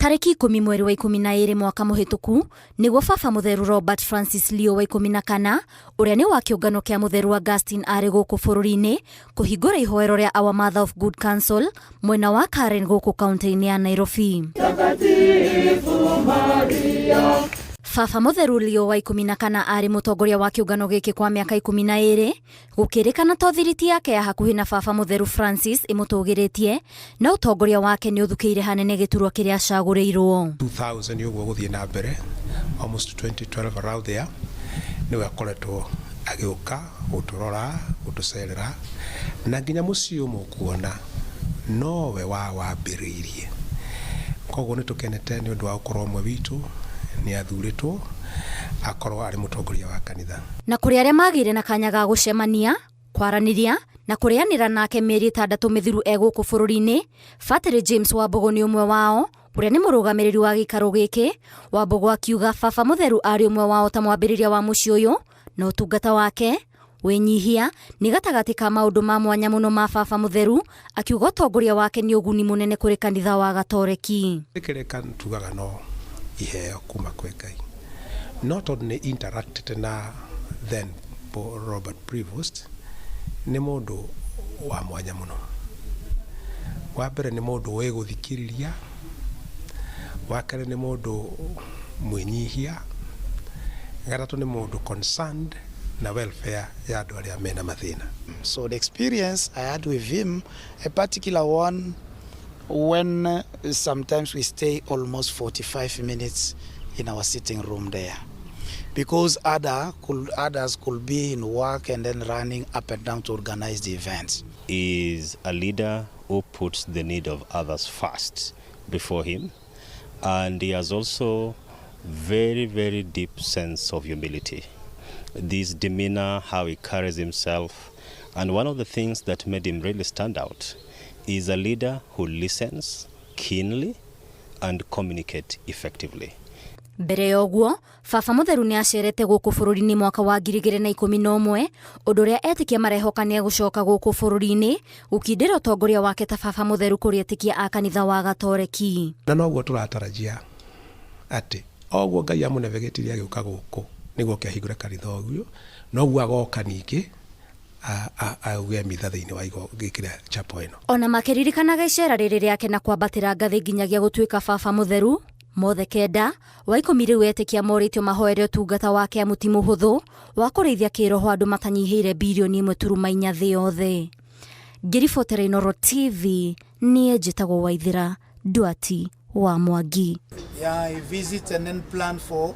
Tariki 10 mweri wa 12 mwaka muhituku niguo Baba Mũtheru Robert Francis Leo wa 14 uria ni wa kiungano kia Mũtheru Augustine ari guku bũrũri-inĩ kuhingura ihoero ria Our Mother of Good Counsel mwena wa Karen guku kaunti-inĩ ya Nairobi. Baba Mũtheru Leo wa 14 ari mutongoria wa kiungano giki kwa miaka 12 gukirikana to thiriti yake ya hakuhi na Baba Mũtheru Francis imutugiritie na utongoria wake ni uthukiire hanene giturwa kiria acaguriirwo 2000 yugo guthie na mbere almost 2012 around there niwe akoretwo agiuka guturora gutucerera na nginya mucio mukuona nowe wambiriirie koguo ni tukenete ni undu wa ukorwo mwe witu ni athuritwo akorwo ari mutongoria wa kanitha na kuri aria magire na kanya ga gucemania kwaraniria na kurianira nake mieri 6 mithiru eguku bũrũri-inĩ. Father James Wambogo ni umwe wao uria ni murugamiriri wa gikaro giki. Wambogo akiuga Baba Mũtheru ari umwe wao ta mwambiriria wa muci uyu na utungata wake wĩnyihia ni gatagati ka maundu ma mwanya muno ma Baba Mũtheru, akiuga utongoria wake ni uguni munene kuri kanitha wa Gatoreki. Ikireka tugaga no iheo kuma kwe Ngai not only interacted na then Robert Prevost ni mundu wa mwanya muno. Wa mbere ni mundu we guthikiriria, wa kere ni mundu mwĩnyihia, gatatu ni mundu concerned na welfare ya andu aria mena mathina. So the experience I had with him, a particular one when sometimes we stay almost 45 minutes in our sitting room there because others could be in work and then running up and down to organize the events. He is a leader who puts the need of others first before him, and he has also very, very deep sense of humility. This demeanor, how he carries himself, and one of the things that made him really stand out is a leader who listens keenly and communicate effectively. Mbere yoguo Baba Mũtheru ni acerete guku bũrũri-inĩ mwaka wa 2011 undu ria etikia marehoka ni gucoka guku bũrũri-inĩ gukindira utongoria wake ta Baba Mũtheru kuri etikia a kanitha wa Gatoreki. Na noguo turatarajia ati oguo Ngai amunevegetirie agiuka guku niguo kiahingura kanitha oguo noguo agoka ningi auge mitha thiini wa igo gikira chapo ino. Ona makiririkanaga icera riri riake na kwambatira ngathi nginyagia gutuika Baba Mũtheru mothe kenda wa 10 riu etikia moritio mahoere utungata wake amuti muhuthu wa kurithia kiroho andu matanyihiire bilioni 1.4 thi yothe. Ngiribotera Inooro TV ni njitagwo Waithira Duati wa Mwangi. Yeah, I visit and then plan for